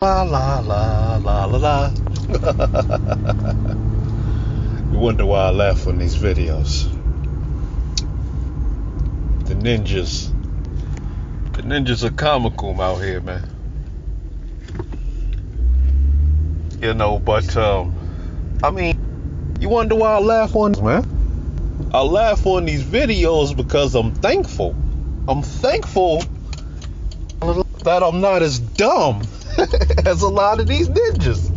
La la la la la la. You wonder why I laugh on these videos. The ninjas are comical out here, man. You know, but I mean, you wonder why I laugh on this, man. I laugh on these videos because I'm thankful. I'm thankful that I'm not as dumb as a lot of these ninjas.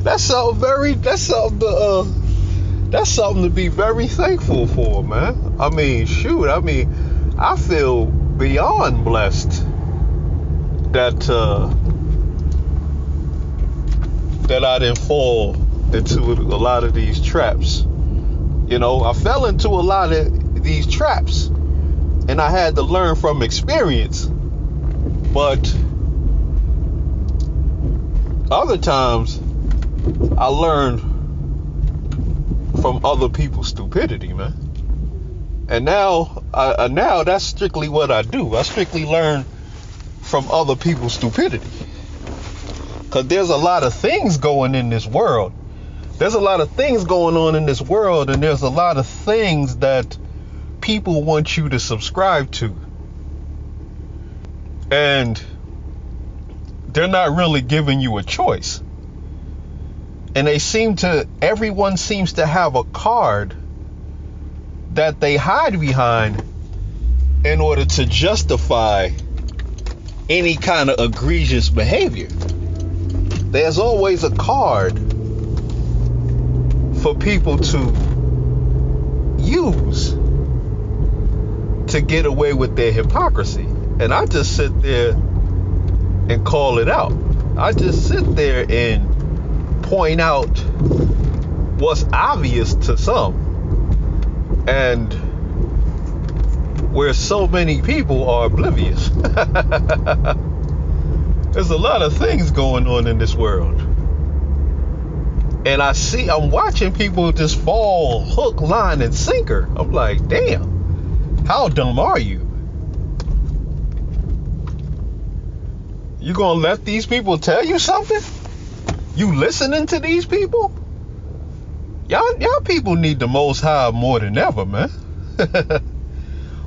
That's something to be very thankful for, man. I mean, shoot, I feel beyond blessed that I didn't fall into a lot of these traps. You know, I fell into a lot of these traps, and I had to learn from experience. But other times, I learned from other people's stupidity, man. And now that's strictly what I do. I strictly learn from other people's stupidity. Because there's a lot of things going in this world. There's a lot of things going on in this world, and there's a lot of things that people want you to subscribe to. And they're not really giving you a choice. And everyone seems to have a card that they hide behind in order to justify any kind of egregious behavior. There's always a card for people to use to get away with their hypocrisy. And I just sit there and call it out. I just sit there and point out what's obvious to some, and where so many people are oblivious. There's a lot of things going on in this world, and I'm watching people just fall hook, line, and sinker. I'm like, damn, how dumb are you? You gonna let these people tell you something? You listening to these people? Y'all people need the Most High more than ever, man.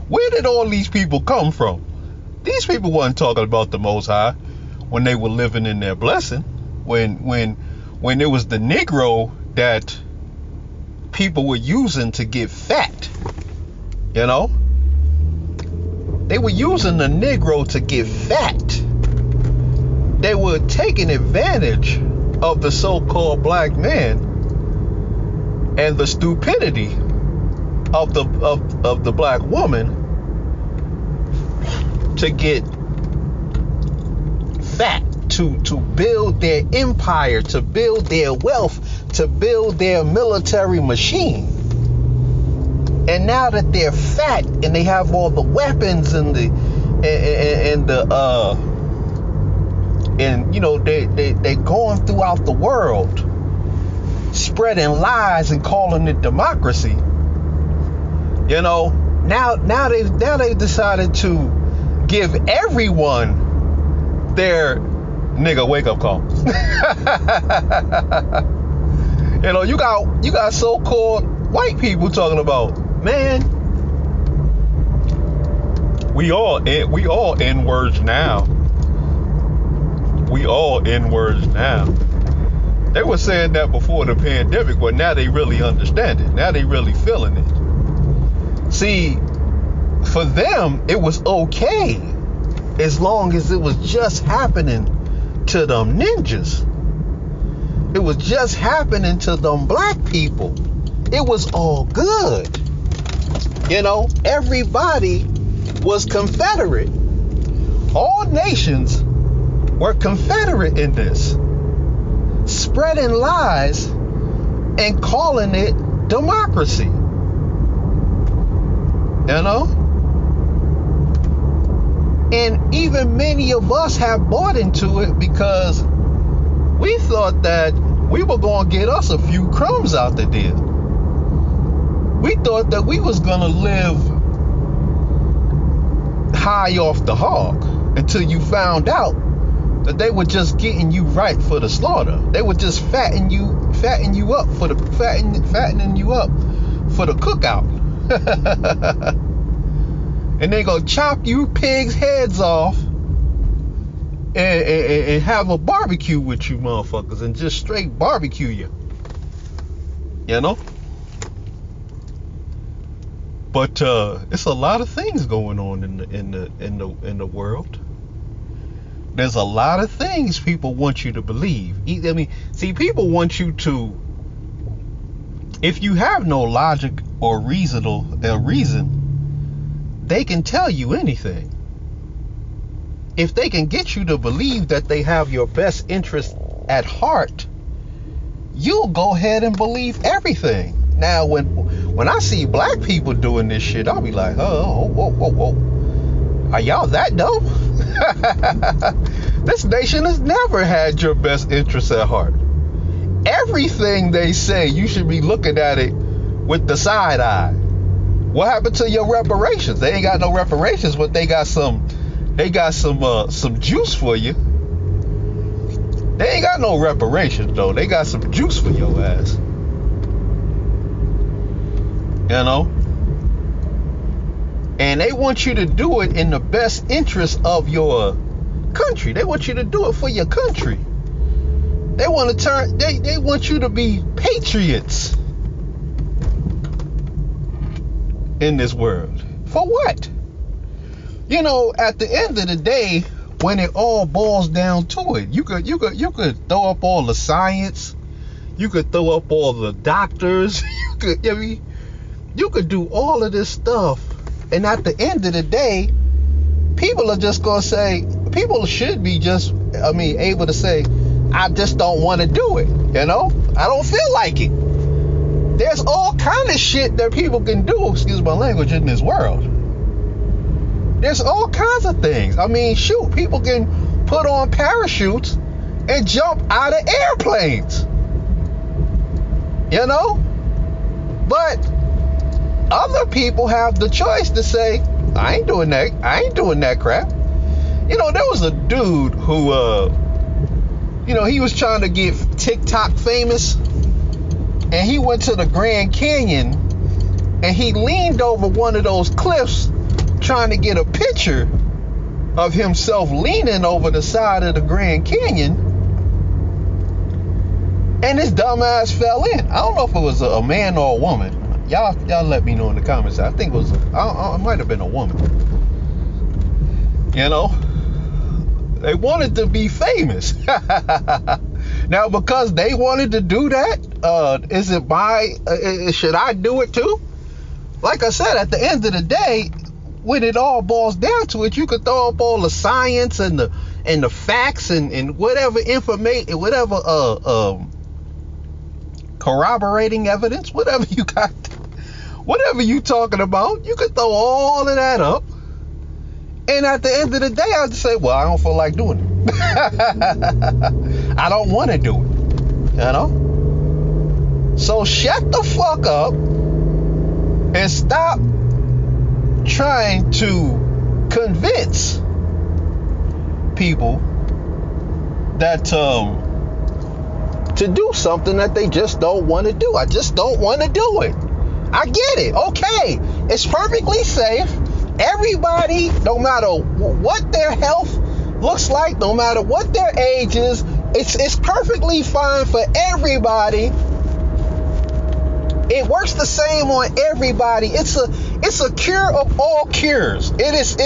Where did all these people come from? These people wasn't talking about the Most High when they were living in their blessing. When it was the Negro that people were using to get fat. You know? They were using the Negro to get fat. They were taking advantage of the so-called black man and the stupidity of the black woman to get fat, to build their empire, to build their wealth, to build their military machine. And now that they're fat and they have all the weapons and you know, they're going throughout the world spreading lies and calling it democracy. You know, now they've decided to give everyone their nigga wake up call. You know, you got so-called white people talking about, man, we all N-words now. We all N-words now. They were saying that before the pandemic, but now they really understand it. Now they really feeling it. See, for them, it was okay as long as it was just happening to them ninjas. It was just happening to them black people. It was all good. You know, everybody was Confederate. All nations were Confederate in this, spreading lies and calling it democracy. You know? And even many of us have bought into it because we thought that we were going to get us a few crumbs out the deal. We thought that we was going to live high off the hog until you found out that they were just getting you right for the slaughter. They were just fattening you up for the fattening you up for the cookout. And they gonna chop you pigs' heads off and have a barbecue with you motherfuckers and just straight barbecue you. You know? But it's a lot of things going on in the world. There's a lot of things people want you to believe. I mean, see, people want you to, if you have no logic or reason, they can tell you anything. If they can get you to believe that they have your best interest at heart, you'll go ahead and believe everything. Now, when I see black people doing this shit, I'll be like, oh, whoa. Are y'all that dumb? This nation has never had your best interests at heart. Everything they say, you should be looking at it with the side eye. What happened to your reparations? They ain't got no reparations, but they got some juice for you. They ain't got no reparations though. They got some juice for your ass. You know? And they want you to do it in the best interest of your country. They want you to do it for your country. They want to they want you to be patriots in this world. For what? You know, at the end of the day, when it all boils down to it, you could throw up all the science, you could throw up all the doctors, you could do all of this stuff, and at the end of the day, people are just gonna say, people should be just, able to say, I just don't want to do it. You know, I don't feel like it. There's all kind of shit that people can do, excuse my language, in this world. There's all kinds of things. I mean, shoot, people can put on parachutes and jump out of airplanes. You know? But other people have the choice to say, I ain't doing that crap. You know, there was a dude who, he was trying to get TikTok famous, and he went to the Grand Canyon, and he leaned over one of those cliffs trying to get a picture of himself leaning over the side of the Grand Canyon, and his dumb ass fell in. I don't know if it was a man or a woman. Y'all let me know in the comments. I think it was it might have been a woman. You know, they wanted to be famous. Now, because they wanted to do that, should I do it too? Like I said, at the end of the day, when it all boils down to it, you could throw up all the science and the facts and whatever information, whatever corroborating evidence, whatever you got, whatever you talking about, you could throw all of that up. And at the end of the day, I'll just say, well, I don't feel like doing it. I don't want to do it. You know? So shut the fuck up and stop trying to convince people that to do something that they just don't want to do. I just don't want to do it. I get it. Okay. It's perfectly safe. Everybody, no matter what their health looks like, no matter what their age is, it's perfectly fine for everybody. It works the same on everybody. It's a cure of all cures. It's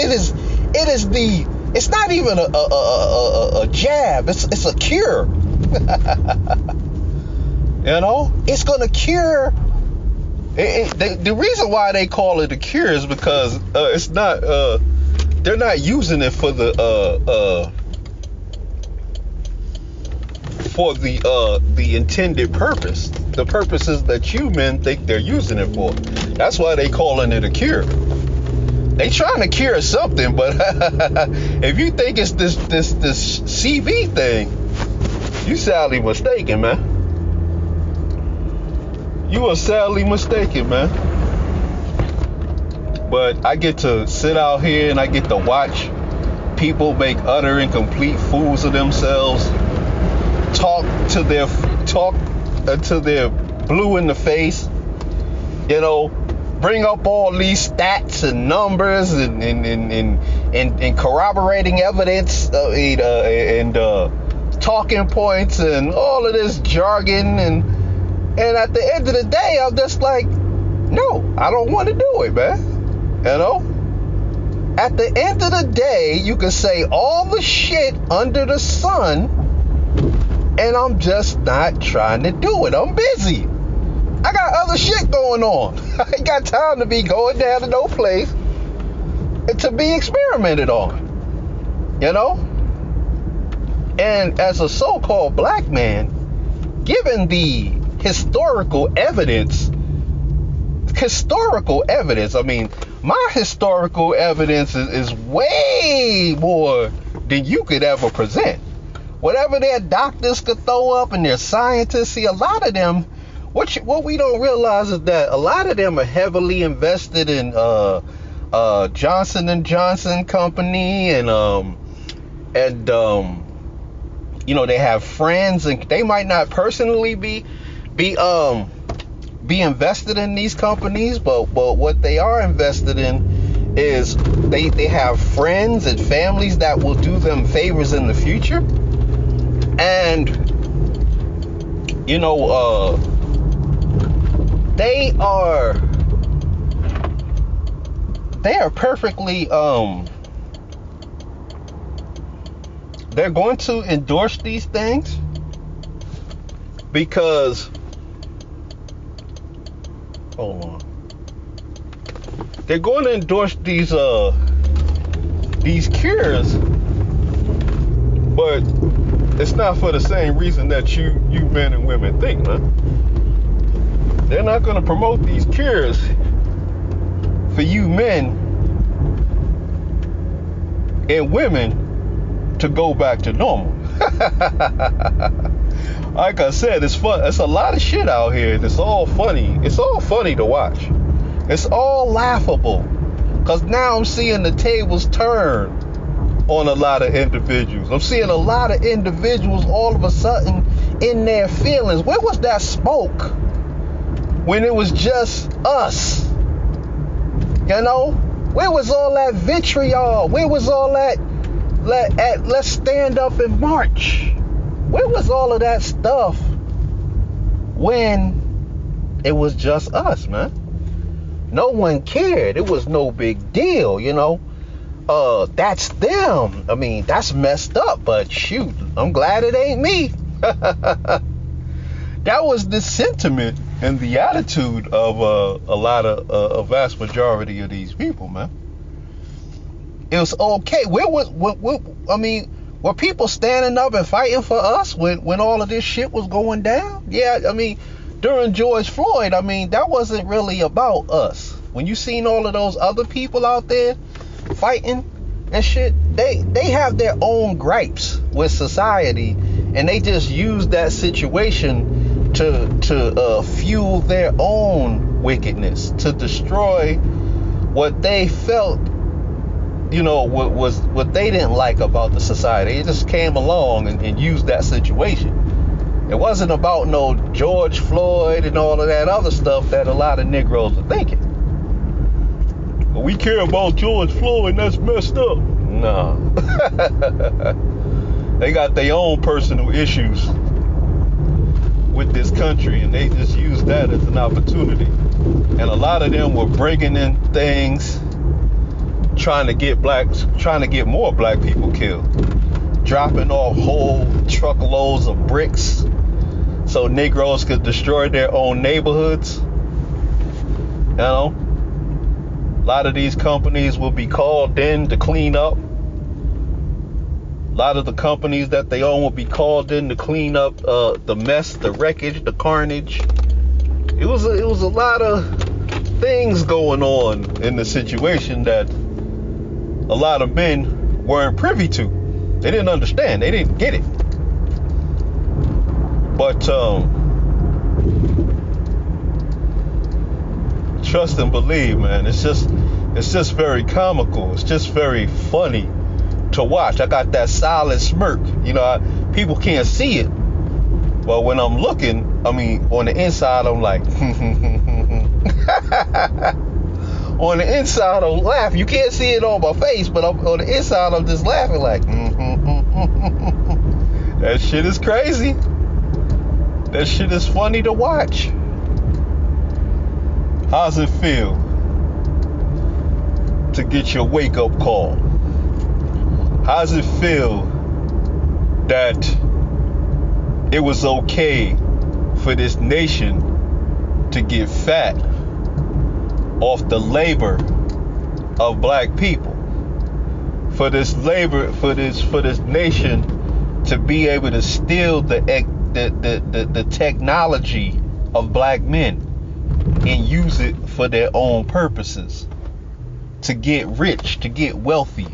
not even a jab. It's a cure. You know, it's gonna cure. The reason why they call it a cure is because it's not. They're not using it for the intended purpose. The purposes that you men think they're using it for. That's why they calling it a cure. They trying to cure something, but if you think it's this CV thing, you sadly mistaken, man. You are sadly mistaken, man. But I get to sit out here and I get to watch People make utter and complete fools of themselves. Talk until they're blue in the face. You know, bring up all these stats and numbers and corroborating evidence and talking points and all of this jargon, and at the end of the day, I'm just like, no, I don't want to do it, man. You know? At the end of the day, you can say all the shit under the sun, and I'm just not trying to do it. I'm busy. I got other shit going on. I ain't got time to be going down to no place to be experimented on. You know? And as a so-called black man, given the historical evidence, I mean, my historical evidence is way more than you could ever present. Whatever their doctors could throw up and their scientists, see, a lot of them, what we don't realize is that a lot of them are heavily invested in Johnson & Johnson company, and you know, they have friends, and they might not personally be invested in these companies, but what they are invested in is they have friends and families that will do them favors in the future. And you know, they are perfectly they're going to endorse these things because, hold on, they're going to endorse these cures, but it's not for the same reason that you men and women think, man. They're not going to promote these cures for you men and women to go back to normal. Like I said, it's fun. It's a lot of shit out here. It's all funny. It's all funny to watch. It's all laughable. Because now I'm seeing the tables turn on a lot of individuals. I'm seeing a lot of individuals all of a sudden in their feelings. Where was that smoke when it was just us? You know? Where was all that vitriol? Where was all that let's stand up and march? Where was all of that stuff when it was just us, man? No one cared. It was no big deal, you know. That's them. I mean, that's messed up, but shoot, I'm glad it ain't me. That was the sentiment and the attitude of a vast majority of these people, man. It was okay. Were people standing up and fighting for us when all of this shit was going down? Yeah, I mean, during George Floyd, I mean, that wasn't really about us. When you seen all of those other people out there fighting and shit, they have their own gripes with society, and they just use that situation to fuel their own wickedness, to destroy what they felt, you know, what they didn't like about the society. It just came along and used that situation. It wasn't about no George Floyd and all of that other stuff that a lot of Negroes are thinking. But we care about George Floyd, and that's messed up. Nah. They got their own personal issues with this country, and they just use that as an opportunity. And a lot of them were breaking in things, trying to get more black people killed, dropping off whole truckloads of bricks so Negroes could destroy their own neighborhoods. You know, a lot of these companies will be called in to clean up. A lot of the companies that they own will be called in to clean up the mess, the wreckage, the carnage. It was a lot of things going on in the situation that a lot of men weren't privy to. They didn't understand. They didn't get it. But trust and believe, man. It's just very comical. It's just very funny to watch. I got that silent smirk. People can't see it, but when I'm looking, on the inside, I'm like, on the inside, I'm laughing. You can't see it on my face, but on the inside, I'm just laughing like, that shit is crazy. That shit is funny to watch. How's it feel to get your wake-up call? How's it feel that it was okay for this nation to get fat off the labor of black people? For this nation to be able to steal the technology of black men and use it for their own purposes, to get rich, to get wealthy,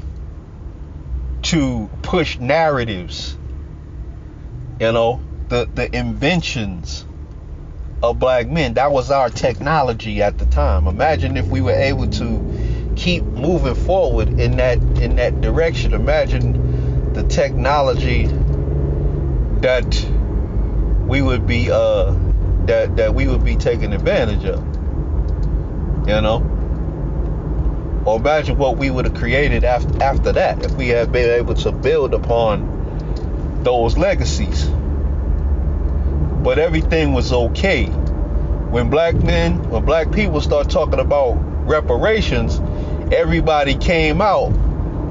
to push narratives, the inventions of black men. That was our technology at the time. Imagine if we were able to keep moving forward in that direction. Imagine the technology that we would be that we would be taking advantage of, or imagine what we would have created after that if we had been able to build upon those legacies. But everything was okay. When black people start talking about reparations, everybody came out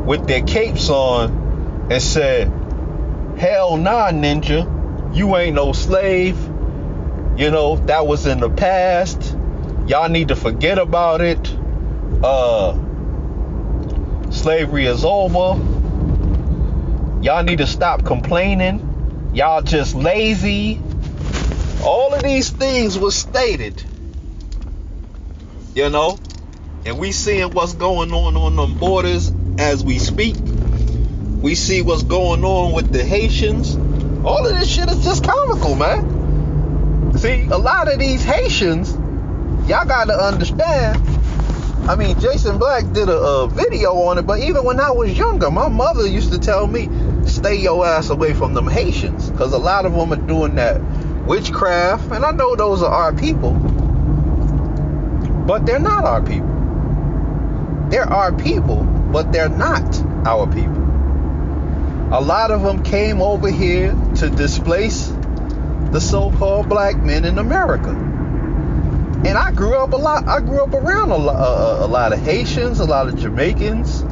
with their capes on and said, hell nah, ninja, you ain't no slave. That was in the past. Y'all need to forget about it. Slavery is over. Y'all need to stop complaining. Y'all just lazy. All of these things were stated. And we seeing what's going on them borders as we speak. We see what's going on with the Haitians. All of this shit is just comical, man. See, a lot of these Haitians, y'all gotta understand. Jason Black did a video on it, but even when I was younger, my mother used to tell me, stay your ass away from them Haitians, because a lot of them are doing that witchcraft, and I know those are our people, but they're not our people. They're our people, but they're not our people. A lot of them came over here to displace the so-called black men in America. And I grew up around a lot of Haitians, a lot of Jamaicans,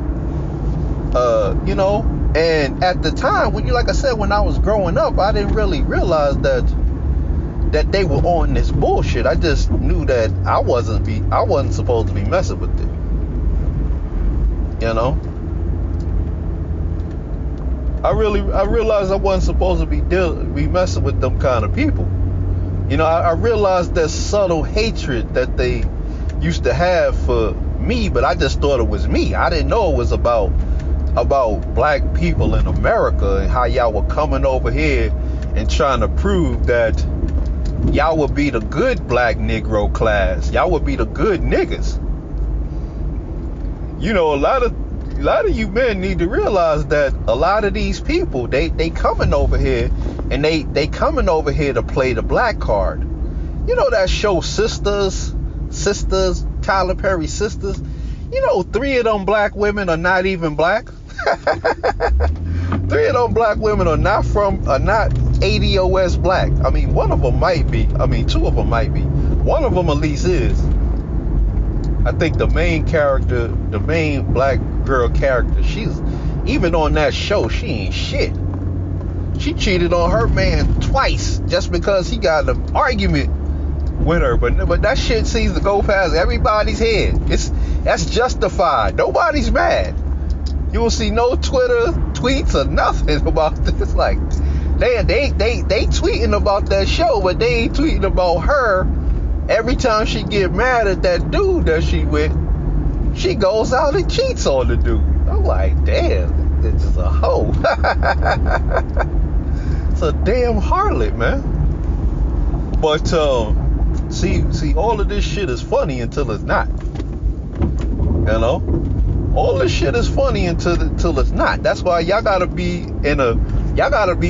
and at the time, like I said, when I was growing up, I didn't really realize that they were on this bullshit. I just knew that I wasn't supposed to be messing with it. I realized I wasn't supposed to be messing with them kind of people. I realized that subtle hatred that they used to have for me, but I just thought it was me. I didn't know it was about black people in America and how y'all were coming over here and trying to prove that y'all would be the good black Negro class. Y'all would be the good niggas. A lot of you men need to realize that a lot of these people, they coming over here and they coming over here to play the black card. That show Sisters, Tyler Perry Sisters. 3 of them black women are not even black. 3 of them black women are not ADOS black. One of them might be. 2 of them might be. One of them at least is. I think the main black girl character, she's, even on that show, she ain't shit. She cheated on her man twice just because he got in an argument with her. But that shit seems to go past everybody's head. That's justified. Nobody's mad. You will see no Twitter tweets or nothing about this. Like, they tweeting about that show, but they ain't tweeting about her. Every time she get mad at that dude that she with, she goes out and cheats on the dude. I'm like, damn, this is a hoe. It's a damn harlot, man. But see, all of this shit is funny until it's not. All this shit is funny until it's not. That's why y'all gotta be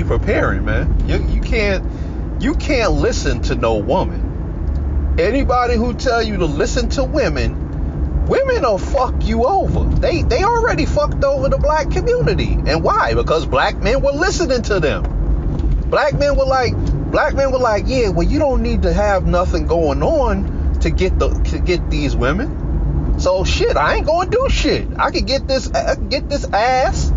preparing, man. You can't listen to no woman. Anybody who tell you to listen to women will fuck you over. They already fucked over the black community. And why? Because black men were listening to them. Black men were like, yeah, well, you don't need to have nothing going on to get these women. So shit, I ain't gonna do shit. I could get this ass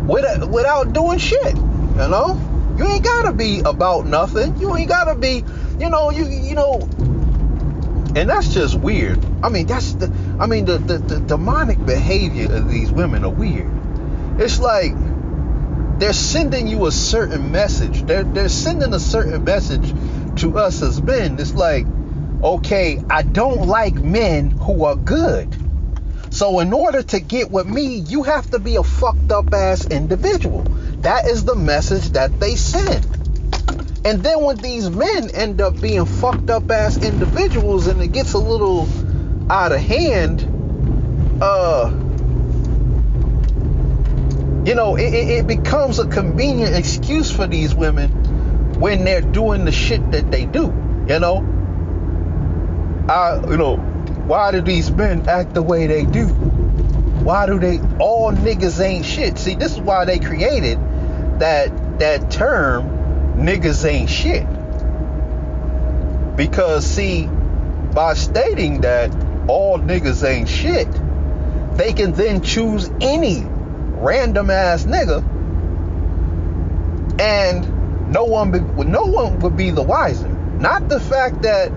without doing shit. You know, you ain't gotta be about nothing. You ain't gotta be, you know. And that's just weird. I mean, the demonic behavior of these women are weird. It's like they're sending you a certain message. They're sending a certain message to us as men. It's like, okay, I don't like men who are good. So in order to get with me, you have to be a fucked up ass individual. That is the message that they send. And then when these men end up being fucked up ass individuals and it gets a little out of hand, it becomes a convenient excuse for these women when they're doing the shit that they do, you know? Why do these men act the way they do? Why do they, all niggas ain't shit? See, this is why they created that term, niggas ain't shit. Because see, by stating that all niggas ain't shit, they can then choose any random ass nigga, and no one would be the wiser. Not the fact that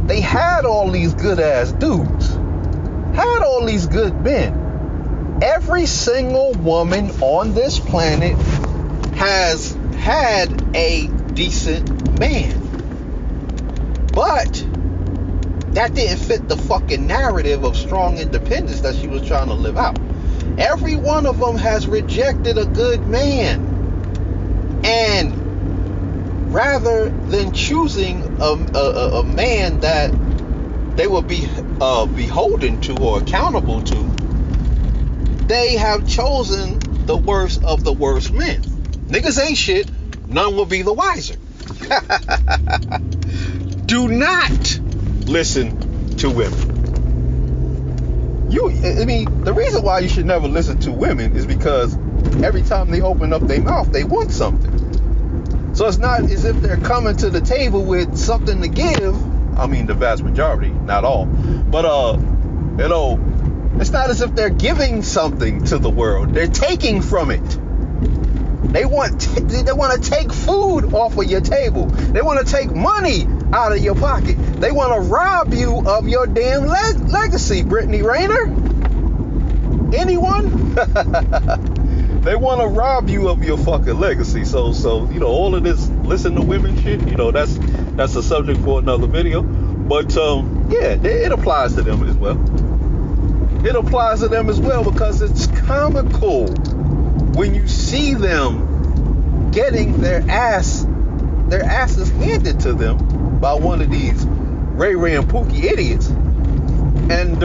they had all these good ass dudes, had all these good men. Every single woman on this planet has had a decent man, but that didn't fit the fucking narrative of strong independence that she was trying to live out. Every one of them has rejected a good man, and rather than choosing a man that they will be beholden to or accountable to, they have chosen the worst of the worst men. Niggas ain't shit, none will be the wiser. Do not listen to women. The reason why you should never listen to women is because every time they open up their mouth, they want something. So it's not as if they're coming to the table with something to give. I mean, the vast majority, not all. But, it's not as if they're giving something to the world. They're taking from it. They want to take food off of your table. They want to take money out of your pocket. They want to rob you of your damn legacy, Brittany Rayner. Anyone? They want to rob you of your fucking legacy. So all of this listen to women shit, that's a subject for another video. But it applies to them as well. It applies to them as well because it's comical when you see them getting their asses handed to them by one of these Ray Ray and Pookie idiots. And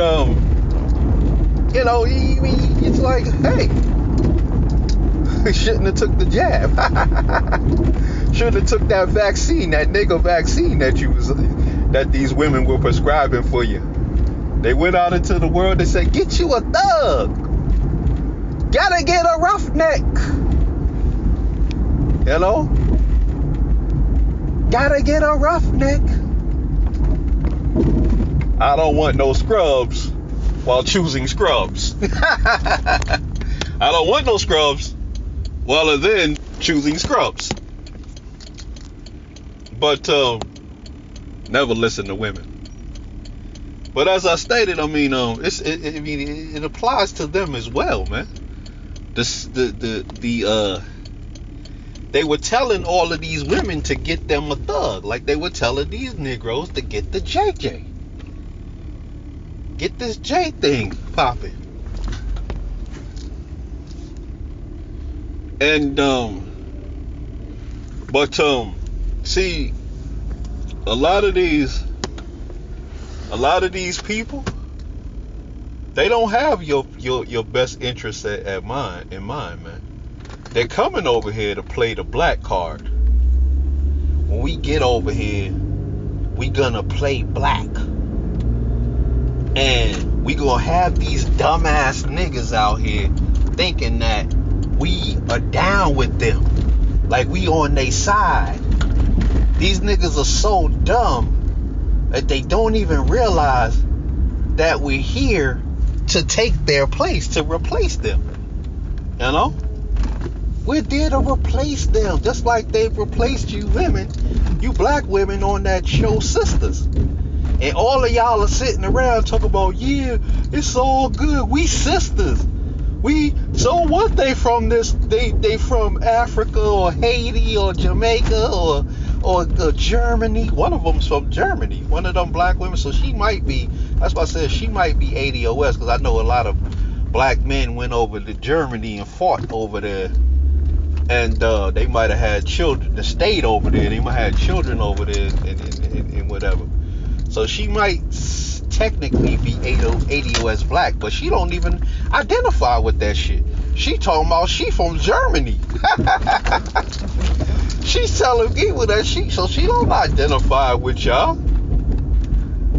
it's like, hey, shouldn't have took the jab. Shouldn't have took that vaccine, that nigga vaccine that these women were prescribing for you. They went out into the world and said, get you a thug. Gotta get a roughneck. You know? Gotta get a roughneck. I don't want no scrubs while choosing scrubs. I don't want no scrubs while then choosing scrubs. But never listen to women. But as I stated, it applies to them as well, man. They were telling all of these women to get them a thug, like they were telling these Negroes to get the JJ. Get this J thing popping. And see, a lot of these people, They don't have your best interests in mind, man. They're coming over here to play the black card. When we get over here, we gonna play black. And we gonna have these dumbass niggas out here thinking that we are down with them. Like we on their side. These niggas are so dumb that they don't even realize that we're here to take their place, to replace them. You know? We're there to replace them, just like they've replaced you women, you black women on that show Sisters. And all of y'all are sitting around talking about, yeah, it's all good. We sisters. So what? They from this? They from Africa or Haiti or Jamaica or Germany. One of them's from Germany. One of them black women. So she might be. That's why I said she might be ADOS, because I know a lot of black men went over to Germany and fought over there, and they might have had children that stayed over there. They might have had children over there and whatever. So she might technically be ADOS black, but she don't even identify with that shit. She talking about she from Germany. She's telling people that she don't identify with y'all.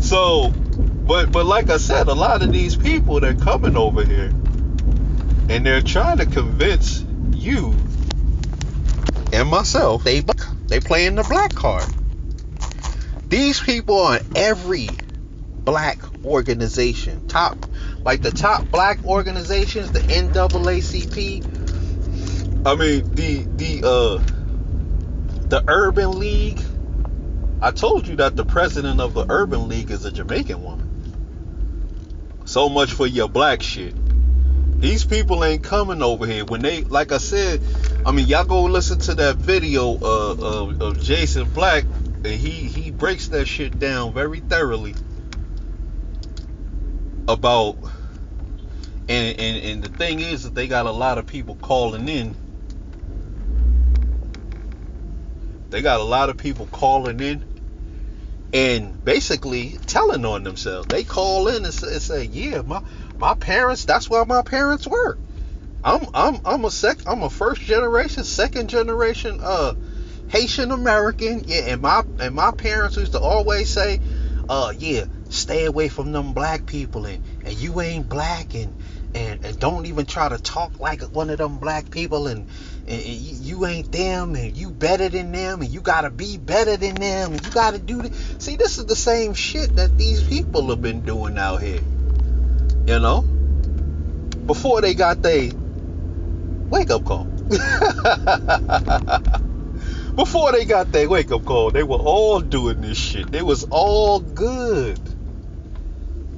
So, but like I said, a lot of these people, they're coming over here and they're trying to convince you and myself they playing the black card. These people are in every black organization. The top black organizations, the NAACP. I mean, the Urban League. I told you that the president of the Urban League is a Jamaican woman. So much for your black shit. These people ain't coming over here. When they, like I said, I mean, y'all go listen to that video of Jason Black. And he breaks that shit down very thoroughly about, and the thing is that they got a lot of people calling in. They got a lot of people calling in and basically telling on themselves. They call in and say, yeah, my parents, that's where my parents were. I'm a first generation, second generation Haitian American, yeah, and my parents used to always say, yeah, stay away from them black people, and you ain't black, and don't even try to talk like one of them black people, and you ain't them, and you better than them, and you gotta be better than them, and you gotta do this. See, this is the same shit that these people have been doing out here, you know, before they got their wake-up call. Before they got their wake-up call, they were all doing this shit. They was all good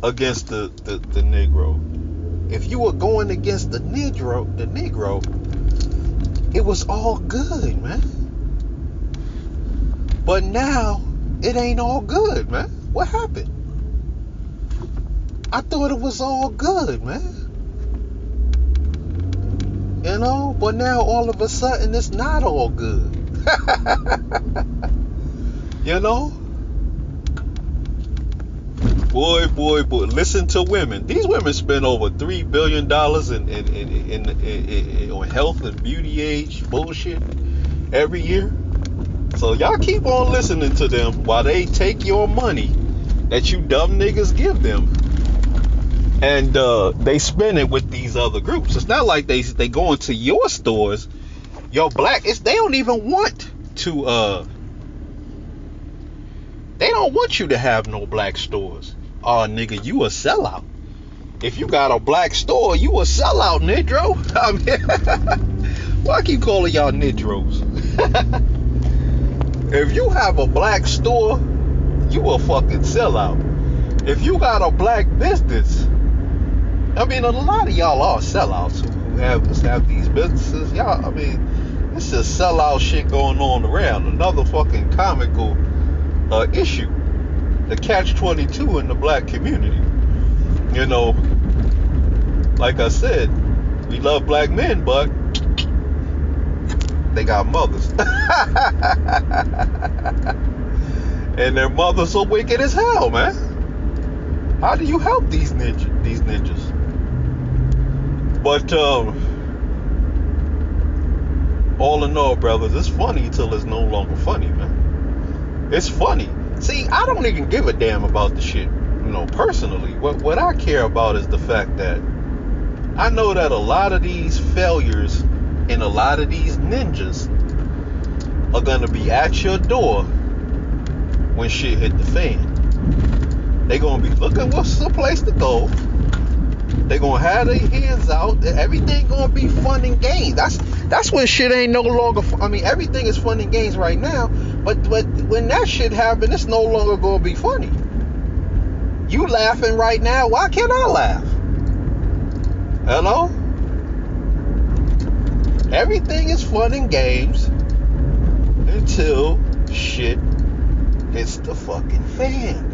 against the Negro. If you were going against the Negro, it was all good, man. But now, it ain't all good, man. What happened? I thought it was all good, man. You know, but now all of a sudden, it's not all good. You know, boy, listen to women. These women spend over $3 billion on health and beauty age bullshit every year. So y'all keep on listening to them while they take your money that you dumb niggas give them, and they spend it with these other groups. It's not like they go into your stores. Yo, black, they don't even want to, they don't want you to have no black stores. Oh, nigga, you a sellout. If you got a black store, you a sellout, Negro. I mean, why I keep calling y'all Negros? If you have a black store, you a fucking sellout. If you got a black business, I mean, a lot of y'all are sellouts who have these businesses. Y'all, I mean, it's just sellout shit going on around. Another fucking comical issue. The catch-22 in the black community. You know, like I said, we love black men, but they got mothers. And their mothers are wicked as hell, man. How do you help these ninjas? But all in all, brothers, it's funny till it's no longer funny, man. It's funny. See, I don't even give a damn about the shit, personally. What I care about is the fact that I know that a lot of these failures and a lot of these ninjas are gonna be at your door when shit hit the fan. They gonna be looking what's the place to go. They gonna have their hands out. Everything gonna be fun and games. That's when shit ain't no longer. Everything is fun and games right now. But when that shit happen, it's no longer gonna be funny. You laughing right now? Why can't I laugh? Hello? Everything is fun and games until shit hits the fucking fan.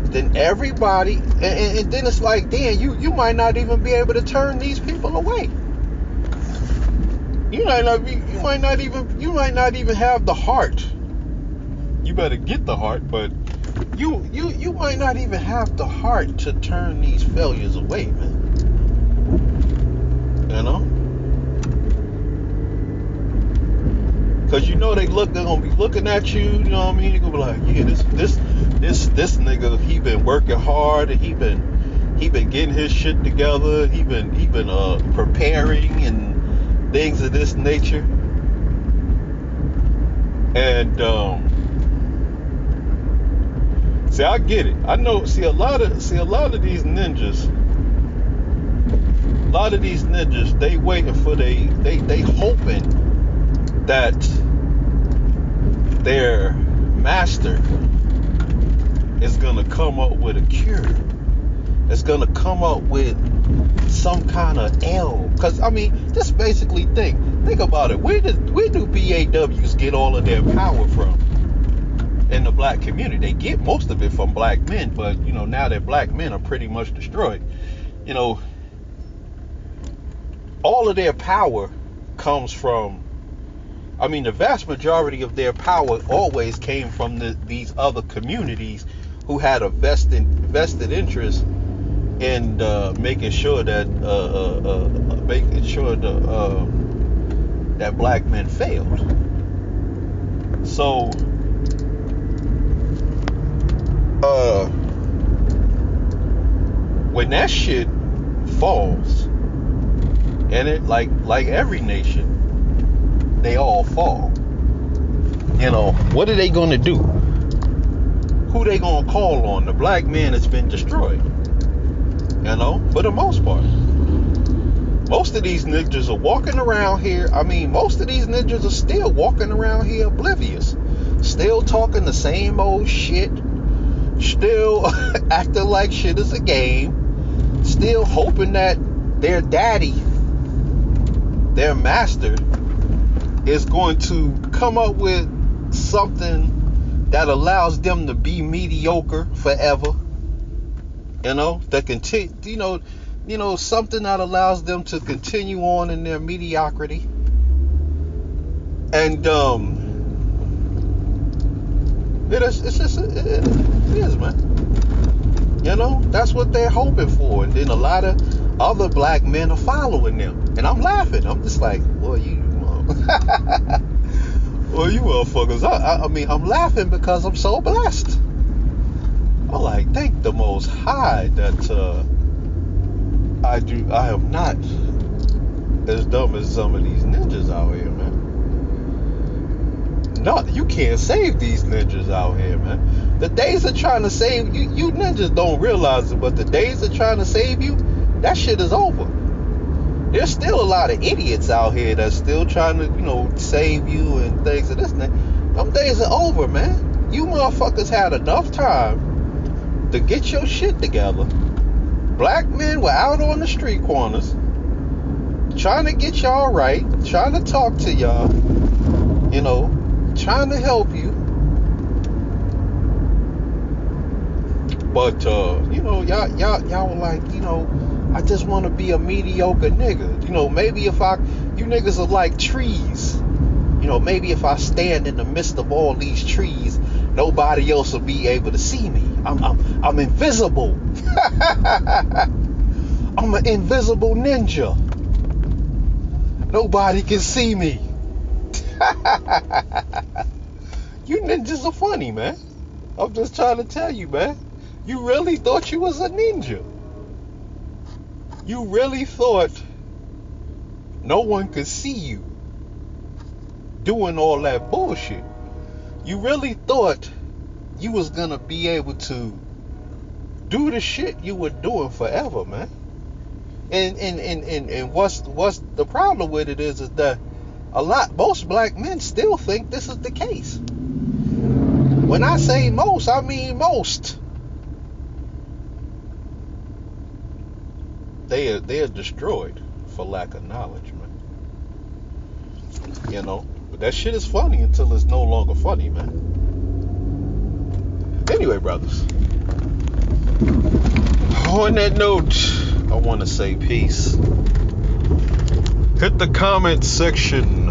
Then everybody, and then it's like, damn, you might not even be able to turn these people away. You might not even have the heart. You better get the heart, but you might not even have the heart to turn these failures away, man. Cause they're gonna be looking at you, you know what I mean? They're gonna be like, yeah, this nigga, he been working hard, and he been getting his shit together, he been preparing and things of this nature. And see, I get it. I know. See, a lot of these ninjas. They waiting for they hoping that their master is gonna come up with a cure. It's gonna come up with some kind of L. Cause just basically think about it. Where do BAWs get all of their power from? In the black community, they get most of it from black men. But now that black men are pretty much destroyed, all of their power comes from. The vast majority of their power always came from these other communities who had a vested interest in making sure that that black men failed. So when that shit falls, and it like every nation, they all fall. What are they gonna do? Who they gonna call on? The black man has been destroyed. For the most part. Most of these ninjas are walking around here. Most of these ninjas are still walking around here oblivious. Still talking the same old shit. Still acting like shit is a game. Still hoping that their daddy, their master, is going to come up with something that allows them to be mediocre forever. That continue, something that allows them to continue on in their mediocrity. And it is, man. That's what they're hoping for. And then a lot of other black men are following them. And I'm laughing. I'm just like, well, you motherfuckers. I'm laughing because I'm so blessed. I'm like, thank the Most High that I am not as dumb as some of these ninjas out here, man. No, you can't save these ninjas out here, man. The days of trying to save you, you ninjas don't realize it, but the days of trying to save you, that shit is over. There's still a lot of idiots out here that's still trying to, save you and things of this and that. Them days are over, man. You motherfuckers had enough time to get your shit together. Black men were out on the street corners trying to get y'all right, trying to talk to y'all, trying to help you. But y'all were like, I just want to be a mediocre nigga. Maybe if you niggas are like trees. Maybe if I stand in the midst of all these trees, nobody else will be able to see me. I'm invisible. I'm an invisible ninja. Nobody can see me. You ninjas are funny, man. I'm just trying to tell you, man. You really thought you was a ninja. You really thought no one could see you doing all that bullshit. You really thought you was gonna be able to do the shit you were doing forever, man. And what's the problem with it is that most black men still think this is the case. When I say most, I mean most. They are destroyed for lack of knowledge, man. You know, but that shit is funny until it's no longer funny, man. Anyway, brothers, on that note, I want to say peace. Hit the comment section